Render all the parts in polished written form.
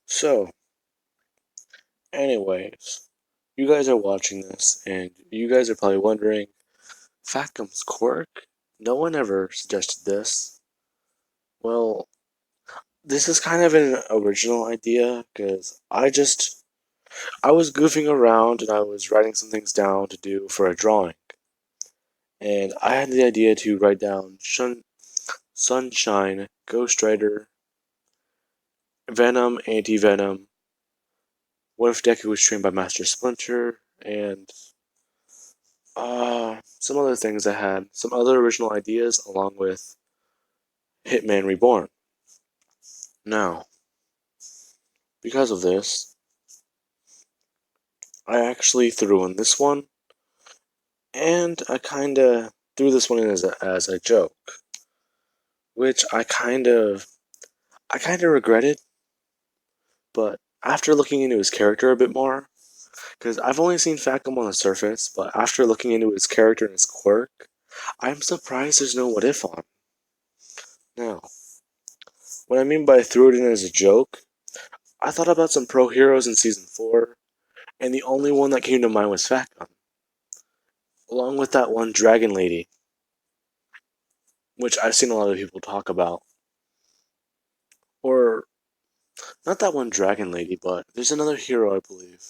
So, anyways, you guys are watching this, and you guys are probably wondering, Fatgum's quirk? No one ever suggested this. Well, this is kind of an original idea, because I was goofing around and I was writing some things down to do for a drawing. And I had the idea to write down Sunshine, Ghost Rider, Venom, Anti-Venom, what if Deku was trained by Master Splinter, and some other things I had, some other original ideas, along with Hitman Reborn. Now, because of this, I actually threw in this one, and I kinda threw this one in as a joke, which I kinda regretted, but after looking into his character a bit more, because I've only seen Factum on the surface, but after looking into his character and his quirk, I'm surprised there's no what if on. Now, what I mean by threw it in as a joke, I thought about some pro heroes in season 4, and the only one that came to mind was Factum, along with that one dragon lady, which I've seen a lot of people talk about. Or, not that one dragon lady, but there's another hero, I believe.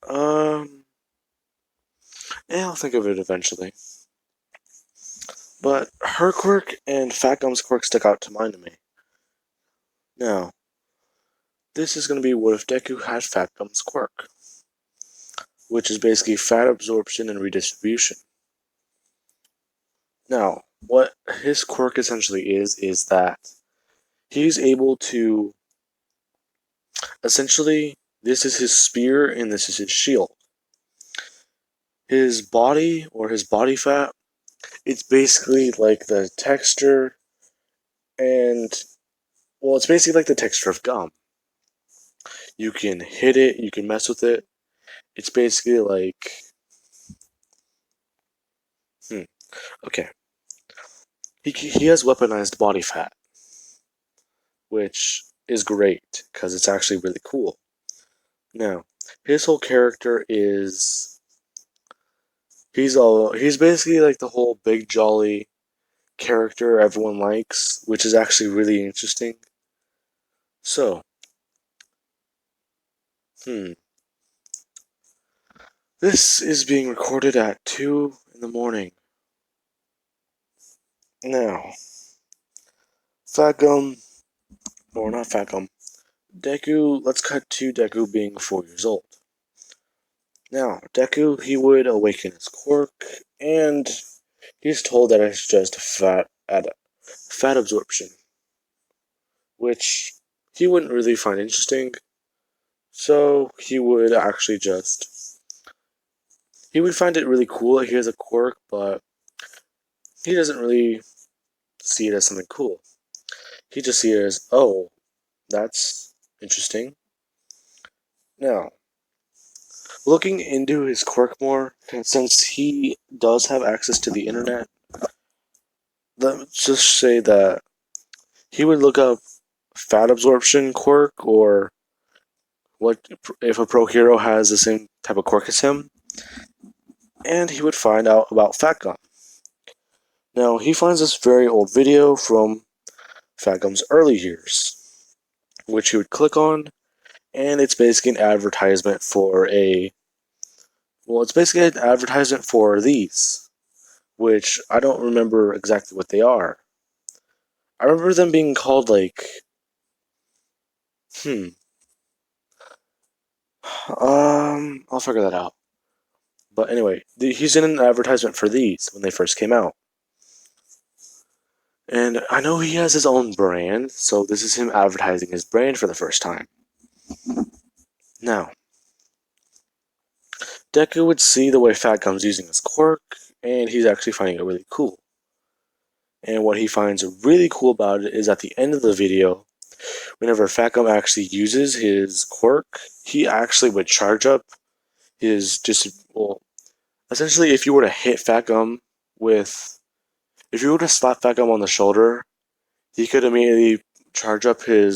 Um, yeah, I'll think of it eventually. But her quirk and Factum's quirk stuck out to mind to me. Now, this is going to be what if Deku had Factum's quirk, which is basically fat absorption and redistribution. Now, what his quirk essentially is that he's able to essentially, this is his spear and this is his shield. His body or his body fat, it's basically like the texture and well, it's basically like the texture of gum. You can hit it, you can mess with it. It's basically like okay. He has weaponized body fat, which is great because it's actually really cool. Now, his whole character is he's basically like the whole big jolly character everyone likes, which is actually really interesting. So, hmm, this is being recorded at 2 in the morning. Now, Fagum, or not Fagum, Deku, let's cut to Deku being 4 years old. Now, Deku, he would awaken his quirk, and he's told that it's just fat absorption, which he wouldn't really find interesting, so he would actually just he would find it really cool that he has a quirk, but he doesn't really see it as something cool. He just sees it as, oh, that's interesting. Now, looking into his quirk more, since he does have access to the internet, let's just say that he would look up fat absorption quirk or what if a pro hero has the same type of quirk as him, and he would find out about Fatgum. Now, he finds this very old video from Fatgum's early years, which he would click on, and it's basically an advertisement for it's basically an advertisement for these, which I don't remember exactly what they are. I remember them being called like, hmm, I'll figure that out. But anyway, he's in an advertisement for these when they first came out. And I know he has his own brand, so this is him advertising his brand for the first time. Now, Deku would see the way Fat Gum's using his quirk, and he's actually finding it really cool. And what he finds really cool about it is at the end of the video, whenever Fat Gum actually uses his quirk, he actually would charge up his essentially if you were to hit Fat Gum with if you were to slap Fat Gum on the shoulder, he could immediately charge up he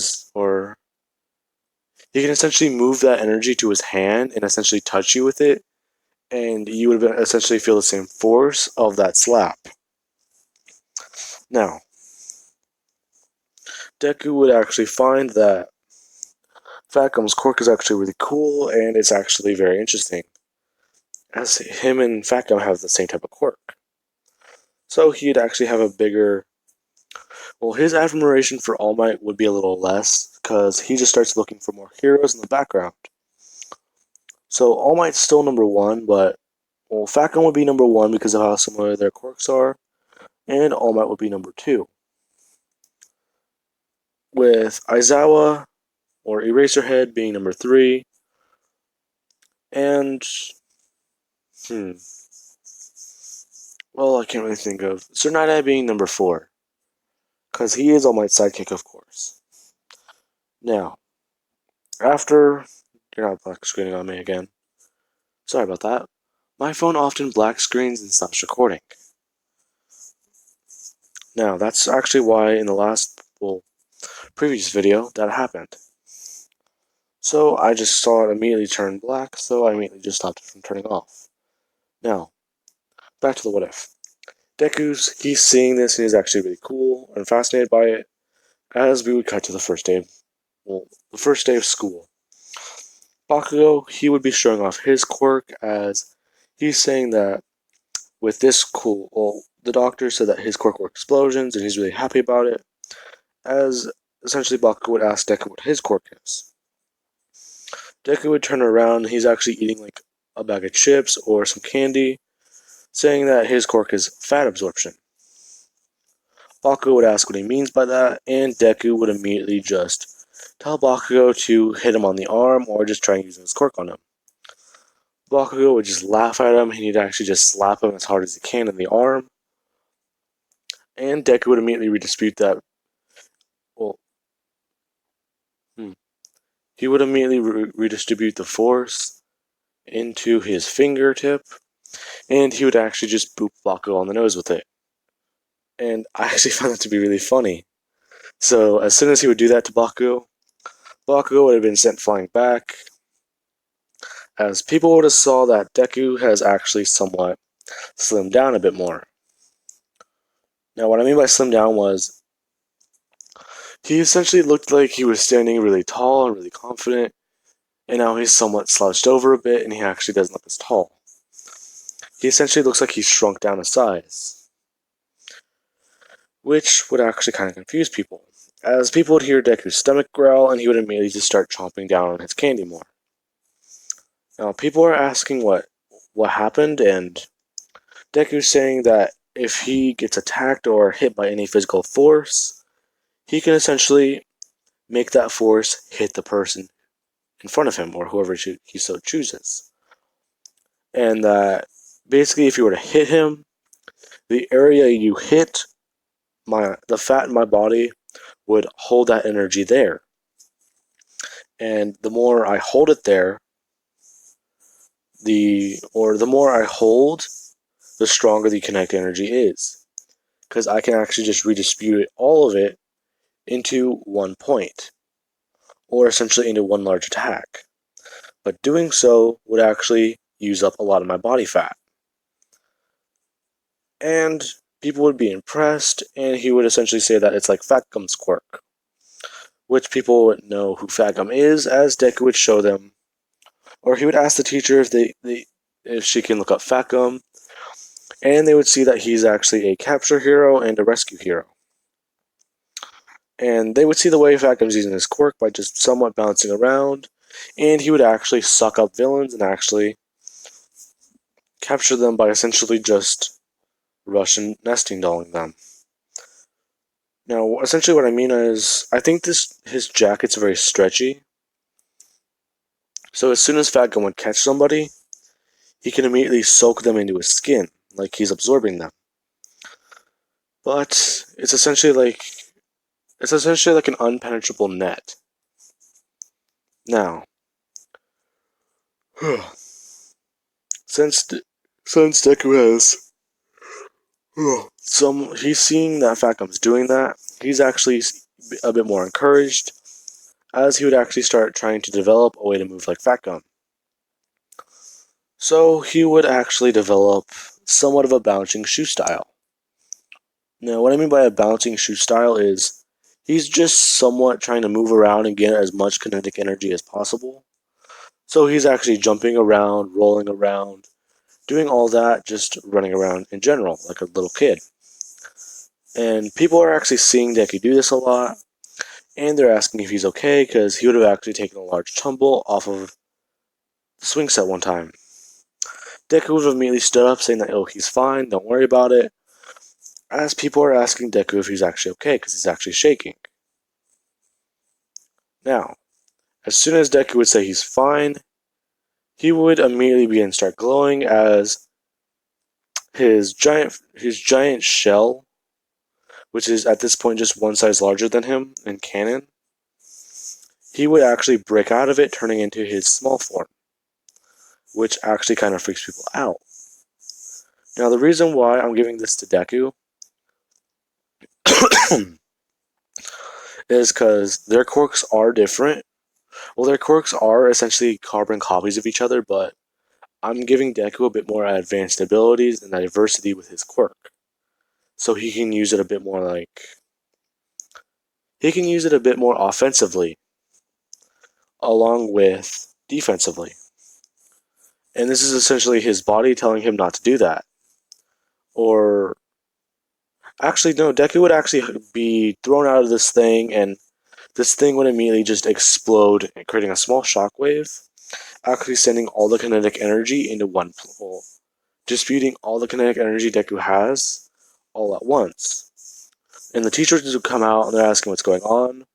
can essentially move that energy to his hand and essentially touch you with it, and you would essentially feel the same force of that slap. Now, Deku would actually find that Fat Gum's quirk is actually really cool, and it's actually very interesting, as him and Fat Gum have the same type of quirk. So he'd actually have a bigger... Well, his admiration for All Might would be a little less, because he just starts looking for more heroes in the background. So All Might's still number one, but Fat Gum would be number one because of how similar their quirks are, and All Might would be number two. With Aizawa, or Eraserhead, being number three, and... Well, I can't really think of... Sir Night-Eye being number four, because he is All Might's sidekick, of course. Now, after... You're not black screening on me again. Sorry about that. My phone often black screens and stops recording. Now, that's actually why in the last, previous video, that happened. So I just saw it immediately turn black, so I immediately just stopped it from turning off. Now, back to the what if. He's seeing this and he's actually really cool and fascinated by it, as we would cut to the first day of school. Bakugo, he would be showing off his quirk, as he's saying that with this the doctor said that his quirk were explosions and he's really happy about it, as essentially Bakugo would ask Deku what his quirk is. Deku would turn around and he's actually eating like a bag of chips or some candy, saying that his quirk is fat absorption. Bakugo would ask what he means by that, and Deku would immediately just tell Bakugo to hit him on the arm or just try using his quirk on him. Bakugo would just laugh at him and he'd actually just slap him as hard as he can in the arm. And Deku would immediately redistribute that. He would immediately redistribute the force into his fingertip, and he would actually just boop Bakugo on the nose with it. And I actually found that to be really funny. So as soon as he would do that to Bakugo, Bakugo would have been sent flying back, as people would have saw that Deku has actually somewhat slimmed down a bit more. Now what I mean by slimmed down was, he essentially looked like he was standing really tall and really confident, and now he's somewhat slouched over a bit and he actually doesn't look as tall. He essentially looks like he's shrunk down a size, which would actually kind of confuse people, as people would hear Deku's stomach growl and he would immediately just start chomping down on his candy more. Now people are asking what happened, and Deku's saying that if he gets attacked or hit by any physical force, he can essentially make that force hit the person in front of him or whoever he so chooses. And that basically if you were to hit him, the area you hit, the fat in my body would hold that energy there. And the more I hold it there, the more I hold, the stronger the kinetic energy is. Because I can actually just redistribute all of it into one point, or essentially into one large attack. But doing so would actually use up a lot of my body fat. And people would be impressed, and he would essentially say that it's like Fat Gum's quirk, which people would know who Fat Gum is, as Deku would show them. Or he would ask the teacher if she can look up Fat Gum, and they would see that he's actually a capture hero and a rescue hero. And they would see the way Fat Gum's using his quirk by just somewhat bouncing around, and he would actually suck up villains and actually capture them by essentially just Russian nesting dolling them. Now, essentially what I mean is, I think his jacket's very stretchy. So as soon as Fat Gum would catch somebody, he can immediately soak them into his skin, like he's absorbing them. But it's essentially like an unpenetrable net. Now, since Deku has he's seeing that Fat Gum's doing that, he's actually a bit more encouraged, as he would actually start trying to develop a way to move like Fat Gum. So he would actually develop somewhat of a bouncing shoe style. Now, what I mean by a bouncing shoe style is he's just somewhat trying to move around and get as much kinetic energy as possible. So he's actually jumping around, rolling around, doing all that, just running around in general, like a little kid. And people are actually seeing Deku do this a lot, and they're asking if he's okay because he would have actually taken a large tumble off of the swing set one time. Deku would have immediately stood up saying that, oh, he's fine, don't worry about it, as people are asking Deku if he's actually okay because he's actually shaking. Now, as soon as Deku would say he's fine, he would immediately begin to start glowing as his giant shell, which is at this point just one size larger than him in canon, he would actually break out of it, turning into his small form, which actually kind of freaks people out. Now, the reason why I'm giving this to Deku is because their quirks are different. Well, their quirks are essentially carbon copies of each other, but I'm giving Deku a bit more advanced abilities and diversity with his quirk. So he can use it a bit more he can use it a bit more offensively, along with defensively. And this is essentially his body telling him not to do that. Or, actually, no, Deku would actually be thrown out of this thing, and this thing would immediately just explode, creating a small shockwave, actually sending all the kinetic energy into one pole, disputing all the kinetic energy Deku has all at once. And the teachers would come out and they're asking what's going on.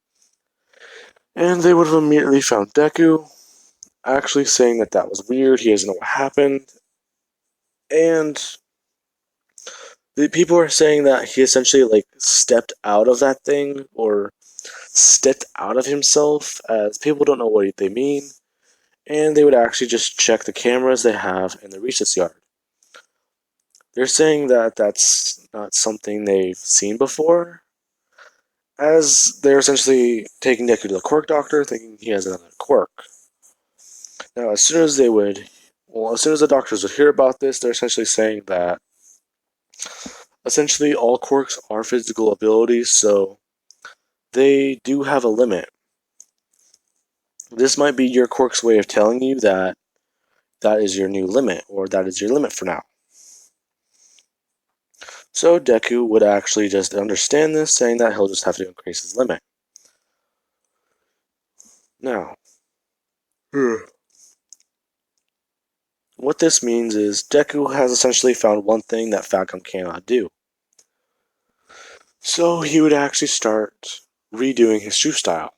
And they would have immediately found Deku, actually saying that that was weird, he doesn't know what happened. And the people are saying that he essentially stepped out of that thing or stepped out of himself, as people don't know what they mean. And they would actually just check the cameras they have in the recess yard. They're saying that that's not something they've seen before, as they're essentially taking Deku to the quirk doctor, thinking he has another quirk. Now, as soon as the doctors would hear about this, they're essentially saying that essentially all quirks are physical abilities, so they do have a limit. This might be your quirk's way of telling you that that is your new limit, or that is your limit for now. So Deku would actually just understand this, saying that he'll just have to increase his limit. Now, what this means is Deku has essentially found one thing that Fat Gum cannot do. So he would actually start redoing his shoe style.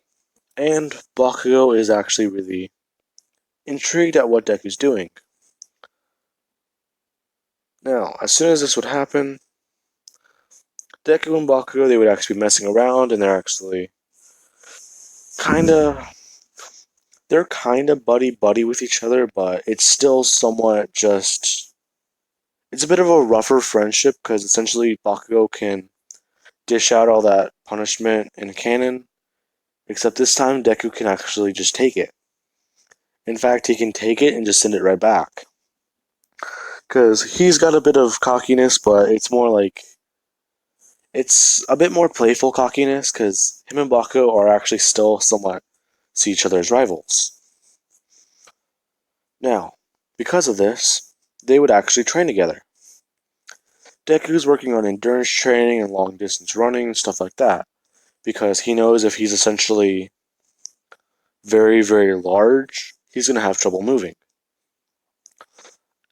And Bakugo is actually really intrigued at what Deku's doing. Now, as soon as this would happen, Deku and Bakugo, they would actually be messing around, and they're kinda buddy-buddy with each other, but it's still somewhat it's a bit of a rougher friendship, because essentially Bakugo can dish out all that punishment in canon, except this time Deku can actually just take it. In fact, he can take it and just send it right back. Because he's got a bit of cockiness, but it's a bit more playful cockiness, because him and Bakugo are actually still somewhat see each other as rivals. Now, because of this, they would actually train together. Deku's working on endurance training and long distance running and stuff like that, because he knows if he's essentially very, very large, he's going to have trouble moving.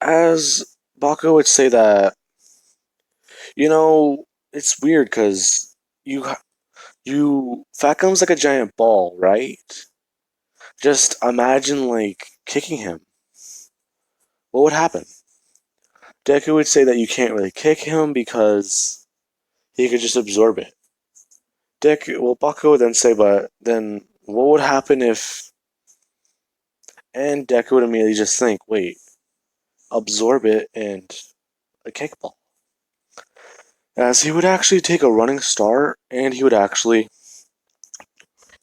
As Bakugo would say that, it's weird because Fat Gum's like a giant ball, right? Just imagine kicking him. What would happen? Deku would say that you can't really kick him because he could just absorb it. Bakugo would then say, but then what would happen if... And Deku would immediately just think, wait, absorb it and a kickball. As he would actually take a running start, and he would actually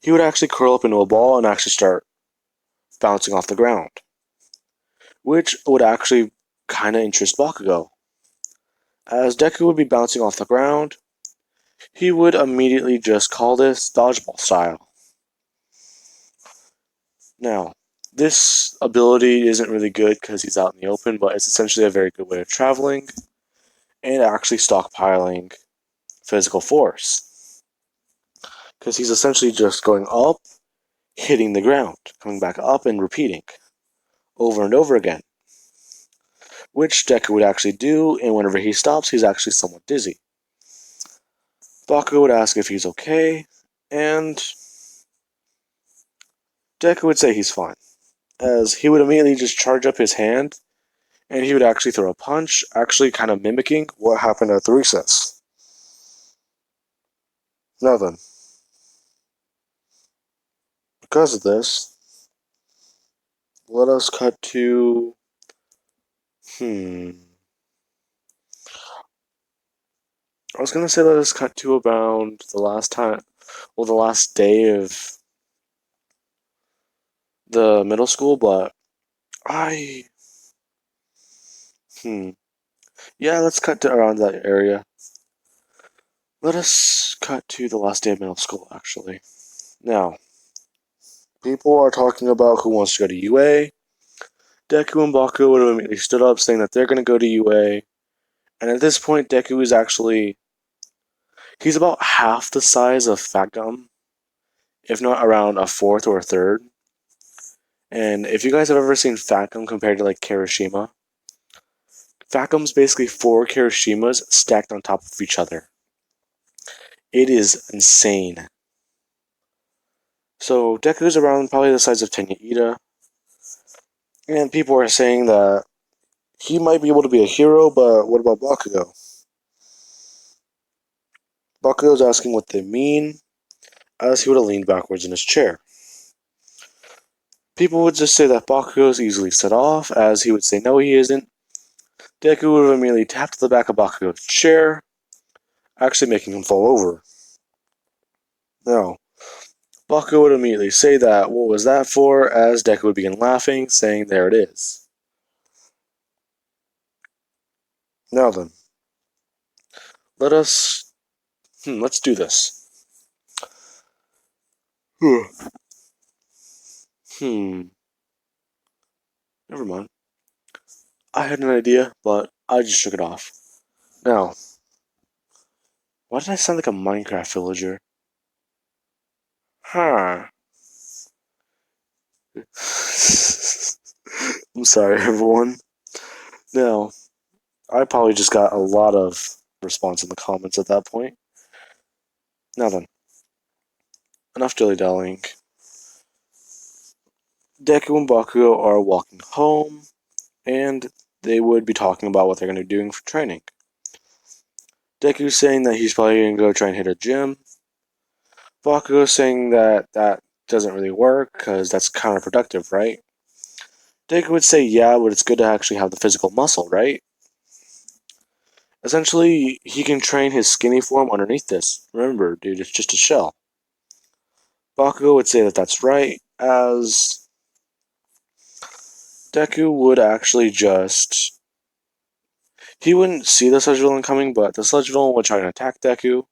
he would actually curl up into a ball and actually start bouncing off the ground, which would actually kind of interest Bakugo. As Deku would be bouncing off the ground, he would immediately just call this dodgeball style. Now, this ability isn't really good because he's out in the open, but it's essentially a very good way of traveling and actually stockpiling physical force. Because he's essentially just going up, hitting the ground, coming back up and repeating over and over again. Which Deku would actually do, and whenever he stops, he's actually somewhat dizzy. Bakugo would ask if he's okay, and Deku would say he's fine, as he would immediately just charge up his hand, and he would actually throw a punch, actually kind of mimicking what happened at the recess. Now then, because of this, let us cut to... I was gonna say let us cut to about the last day of the middle school, but yeah, let's cut to around that area. Let us cut to the last day of middle school, actually. Now, people are talking about who wants to go to UA. Deku and Bakugo would have immediately stood up saying that they're going to go to UA. And at this point, Deku is actually... he's about half the size of Fat Gum, if not around a fourth or a third. And if you guys have ever seen Fat Gum compared to, like, Kirishima, Fat Gum's basically 4 Kirishimas stacked on top of each other. It is insane. So, Deku's around probably the size of Tenya Ida. And people are saying that he might be able to be a hero, but what about Bakugo? Bakugo's asking what they mean, as he would have leaned backwards in his chair. People would just say that Bakugo's easily set off, as he would say no he isn't. Deku would have immediately tapped the back of Bakugo's chair, actually making him fall over. Now, Bakugo would immediately say that what was that for, as Deku would begin laughing, saying there it is. Now then, let's do this. Never mind. I had an idea, but I just shook it off. Now, why did I sound like a Minecraft villager? Huh. I'm sorry, everyone. Now, I probably just got a lot of response in the comments at that point. Now then, enough dilly-dallying. Deku and Bakugo are walking home, and they would be talking about what they're going to be doing for training. Deku's saying that he's probably going to go try and hit a gym. Bakugo's saying that that doesn't really work because that's counterproductive, right? Deku would say, yeah, but it's good to actually have the physical muscle, right? Essentially, he can train his skinny form underneath this. Remember, dude, it's just a shell. Bakugo would say that that's right, as Deku would actually just... he wouldn't see the Sludge Villain coming, but the Sludge Villain would try to attack Deku.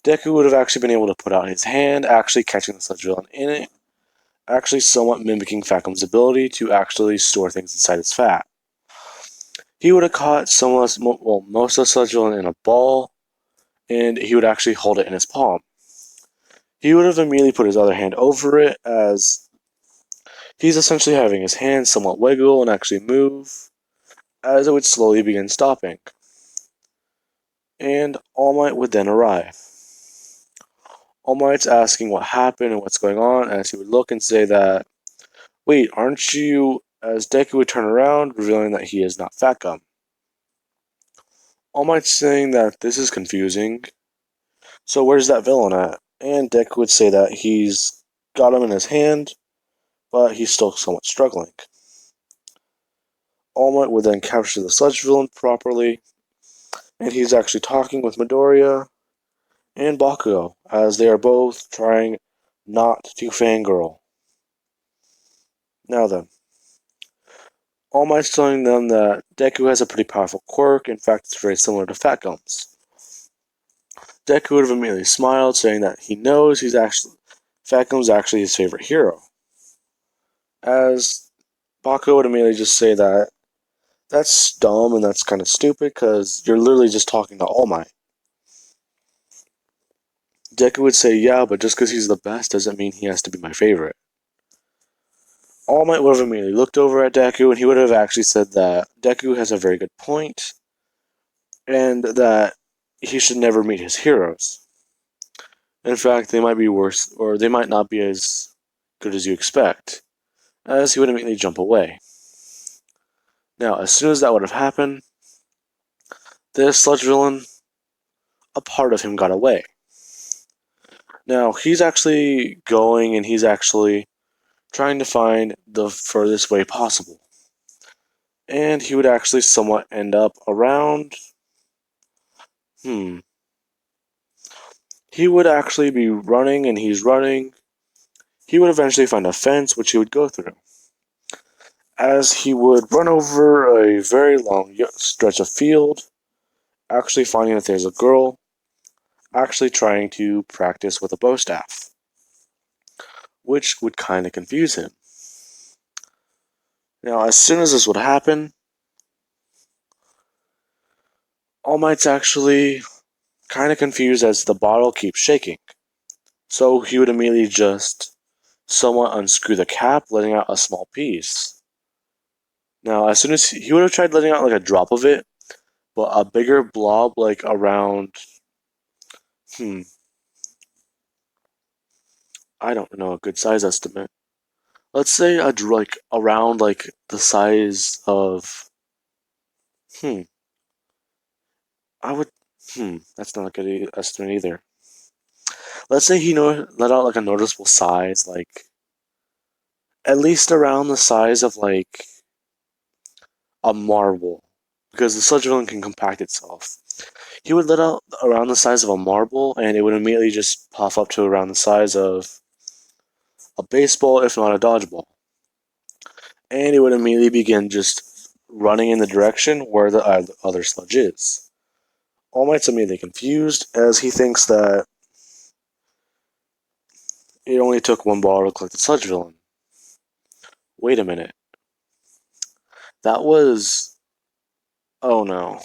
Deku would have actually been able to put out his hand, actually catching the Sludge Villain in it, actually somewhat mimicking Fat Gum's ability to actually store things inside his fat. He would have caught most of the Sludge Villain in a ball, and he would actually hold it in his palm. He would have immediately put his other hand over it, as he's essentially having his hand somewhat wiggle and actually move, as it would slowly begin stopping. And All Might would then arrive. All Might's asking what happened and what's going on, as he would look and say that, wait, aren't you? As Deku would turn around, revealing that he is not Fat Gum. All Might's saying that this is confusing, so where's that villain at? And Deku would say that he's got him in his hand, but he's still somewhat struggling. All Might would then capture the Sludge Villain properly, and he's actually talking with Midoriya and Bakugo, as they are both trying not to fangirl. Now then, All Might's telling them that Deku has a pretty powerful quirk. In fact, it's very similar to Fat Gum's. Deku would have immediately smiled, saying that he knows Fat Gum's actually his favorite hero. As Bakugo would immediately just say that that's dumb and that's kind of stupid because you're literally just talking to All Might. Deku would say, yeah, but just because he's the best doesn't mean he has to be my favorite. All Might would have immediately looked over at Deku and he would have actually said that Deku has a very good point and that he should never meet his heroes. In fact, they might be worse, or they might not be as good as you expect, as he would immediately jump away. Now, as soon as that would have happened, this sludge villain, a part of him got away. Now, he's actually going and he's actually trying to find the furthest way possible. And he would actually somewhat end up around... He would actually be running and he's running. He would eventually find a fence which he would go through. As he would run over a very long stretch of field, actually finding that there's a girl actually trying to practice with a bow staff, which would kind of confuse him. Now, as soon as this would happen, All Might's actually kind of confused as the bottle keeps shaking. So he would immediately just somewhat unscrew the cap, letting out a small piece. Now, as soon as he would have tried letting out like a drop of it, but a bigger blob like around... I don't know a good size estimate. Let's say like around like the size of... I would... That's not a good estimate either. Let's say he let out like a noticeable size, like at least around the size of like a marble, because the sludge villain can compact itself. He would let out around the size of a marble, and it would immediately just puff up to around the size of a baseball, if not a dodgeball. And it would immediately begin just running in the direction where the other sludge is. All Might's immediately confused, as he thinks that it only took one ball to collect the sludge villain. Wait a minute. That was... Oh no.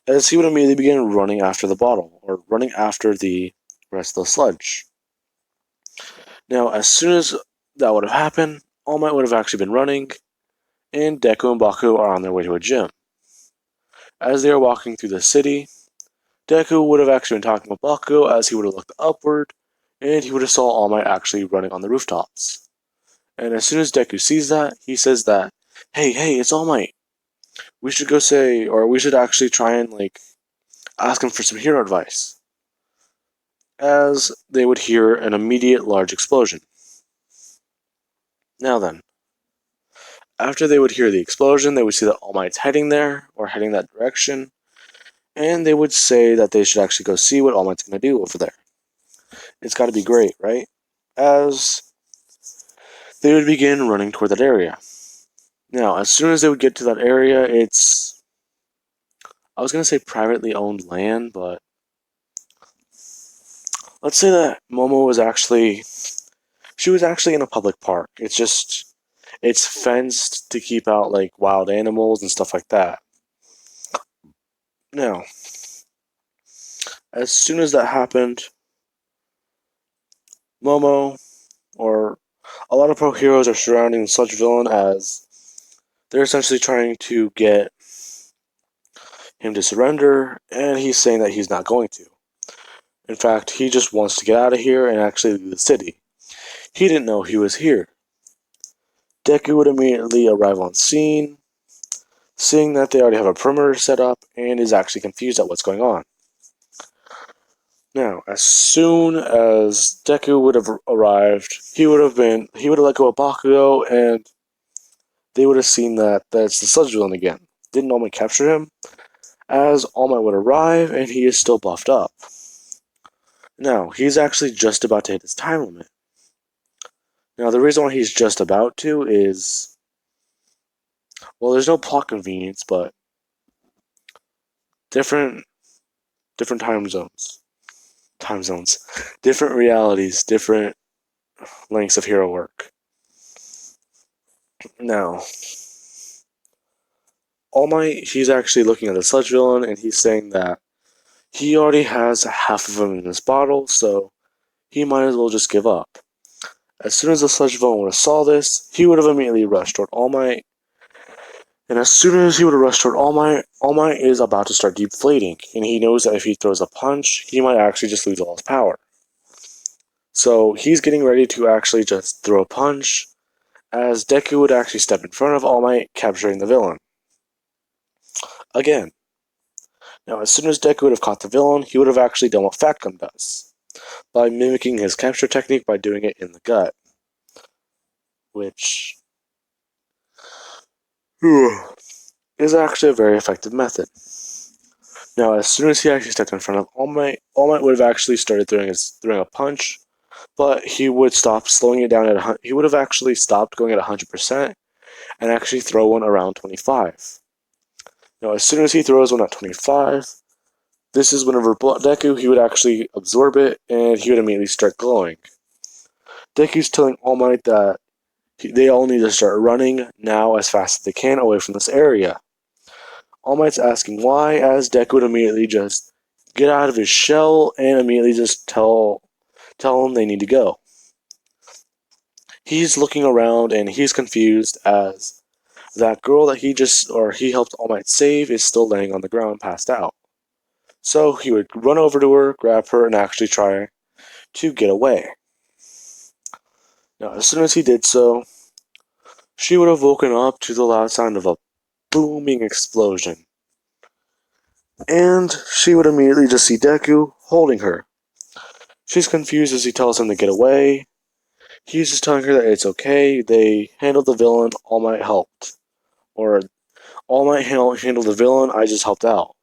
As he would immediately begin running after the bottle, or running after the rest of the sludge. Now, as soon as that would have happened, All Might would have actually been running, and Deku and Baku are on their way to a gym. As they are walking through the city, Deku would have actually been talking with Baku as he would have looked upward, and he would have saw All Might actually running on the rooftops. And as soon as Deku sees that, he says that, hey, it's All Might. We should go say, or we should actually try and, like, ask him for some hero advice. As they would hear an immediate large explosion. Now then, after they would hear the explosion, they would see that All Might's heading there, or heading that direction, and they would say that they should actually go see what All Might's going to do over there. It's got to be great, right? As they would begin running toward that area. Now, as soon as they would get to that area, it's... I was going to say privately owned land, but... Let's say that Momo was actually... She was actually in a public park. It's just... It's fenced to keep out, like, wild animals and stuff like that. Now, as soon as that happened, Momo, or a lot of pro heroes are surrounding such villain as they're essentially trying to get him to surrender, and he's saying that he's not going to. In fact, he just wants to get out of here and actually leave the city. He didn't know he was here. Deku would immediately arrive on scene, seeing that they already have a perimeter set up, and is actually confused at what's going on. Now, as soon as Deku would have arrived, he would have let go of Bakugo, and they would have seen that that's the sludge villain again. Didn't All Might capture him? As All Might would arrive, and he is still buffed up. Now, he's actually just about to hit his time limit. Now, the reason why he's just about to is, well, there's no plot convenience, but different different time zones, different realities, different lengths of hero work. Now, All Might, he's actually looking at the sludge villain, and he's saying that he already has half of him in his bottle, so he might as well just give up. As soon as the sludge villain would have saw this, he would have immediately rushed toward All Might. And as soon as he would have rushed toward All Might is about to start deflating, and he knows that if he throws a punch, he might actually just lose all his power. So he's getting ready to actually just throw a punch, as Deku would actually step in front of All Might, capturing the villain. Again. Now, as soon as Deku would have caught the villain, he would have actually done what Fat Gum does, by mimicking his capture technique by doing it in the gut. Which is actually a very effective method. Now, as soon as he actually stepped in front of All Might would have actually started throwing a punch, but he would stop slowing it down at he would have actually stopped going at 100% and actually throw one around 25. Now, as soon as he throws one at 25, this is whenever Deku, he would actually absorb it and he would immediately start glowing. Deku's telling All Might that they all need to start running now as fast as they can away from this area. All Might's asking why, as Deku would immediately just get out of his shell and immediately just tell him they need to go. He's looking around and he's confused as that girl that he helped All Might save is still laying on the ground passed out. So he would run over to her, grab her, and actually try to get away. Now, as soon as he did so, she would have woken up to the loud sound of a booming explosion. And she would immediately just see Deku holding her. She's confused as he tells him to get away. He's just telling her that it's okay, they handled the villain, All Might helped. Or, All Might handled the villain, I just helped out.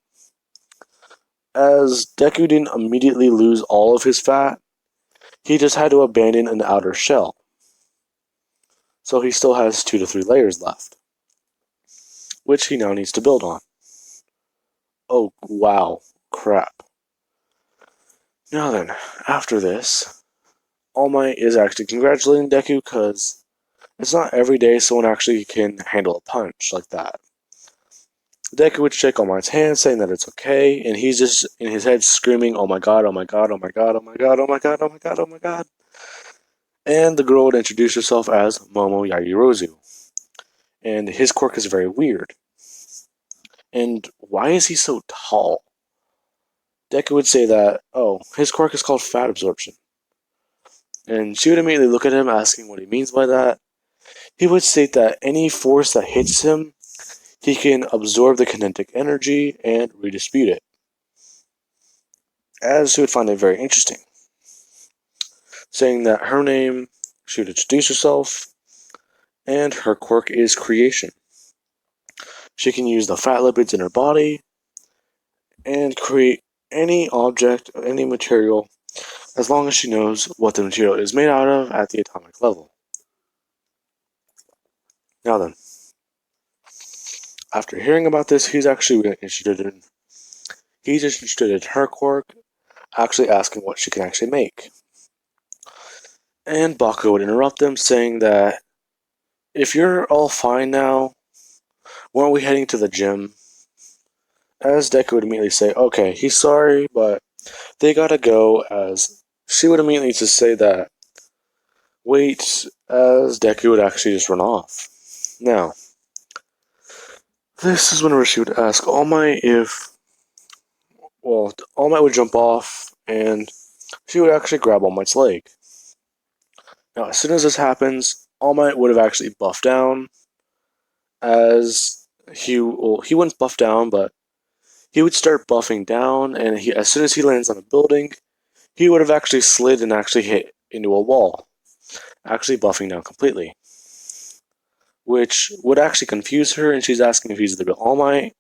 As Deku didn't immediately lose all of his fat, he just had to abandon an outer shell. So he still has 2 to 3 layers left, which he now needs to build on. Oh, wow. Crap. Now then, after this, All Might is actually congratulating Deku because it's not every day someone actually can handle a punch like that. Deku would shake All Might's hand, saying that it's okay, and he's just in his head screaming, "Oh my god, oh my god, oh my god, oh my god, oh my god, oh my god, oh my god." And the girl would introduce herself as Momo Yajirozu. And his quirk is very weird. And why is he so tall? Deku would say that, oh, his quirk is called fat absorption. And she would immediately look at him, asking what he means by that. He would state that any force that hits him, he can absorb the kinetic energy and redistribute it. As she would find it very interesting. Saying that her name, she would introduce herself, and her quirk is creation. She can use the fat lipids in her body and create any object, any material, as long as she knows what the material is made out of at the atomic level. Now then, after hearing about this, he's interested in her quirk, actually asking what she can actually make. And Bakugo would interrupt them, saying that if you're all fine now, weren't we heading to the gym? As Deku would immediately say, okay, he's sorry, but they gotta go, as she would immediately just say that, wait, as Deku would actually just run off. Now, this is whenever she would ask All Might All Might would jump off, and she would actually grab All Might's leg. Now, as soon as this happens, All Might would have actually buffed down, as he wouldn't buff down, but he would start buffing down, and as soon as he lands on a building, he would have actually slid and actually hit into a wall, actually buffing down completely. Which would actually confuse her, and she's asking if he's the real All Might.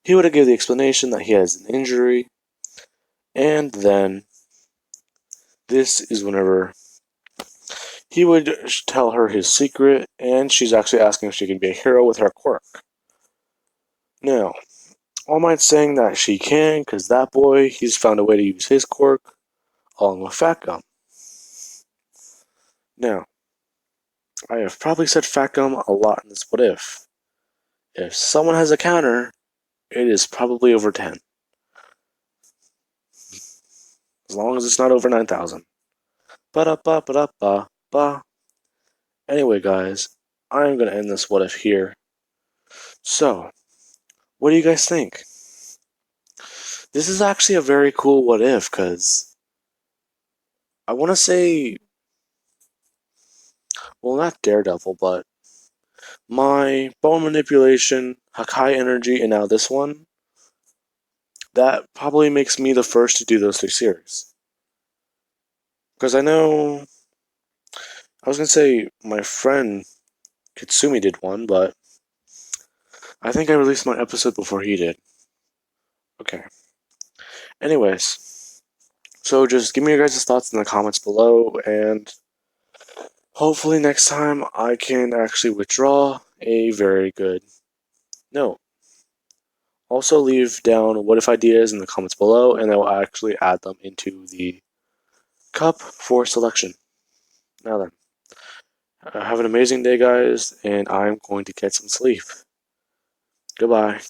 He would have given the explanation that he has an injury, and then this is whenever He would tell her his secret, and she's actually asking if she can be a hero with her quirk. Now, All Might's saying that she can, because that boy, he's found a way to use his quirk, along with Fat Gum. Now, I have probably said Fat Gum a lot in this what if. If someone has a counter, it is probably over 10. As long as it's not over 9,000. Ba-da-ba-ba-da-ba-ba. Anyway, guys, I'm going to end this what if here. So, what do you guys think? This is actually a very cool what if, because I want to say, well, not Daredevil, but my bone manipulation, Hakai energy, and now this one, that probably makes me the first to do those 3 series. Because I know, I was going to say my friend Kitsumi did one, but I think I released my episode before he did. Okay. Anyways, so just give me your guys' thoughts in the comments below, and hopefully next time I can actually withdraw a very good note. Also leave down what if ideas in the comments below, and I will actually add them into the cup for selection. Now then, have an amazing day, guys, and I'm going to get some sleep. Goodbye.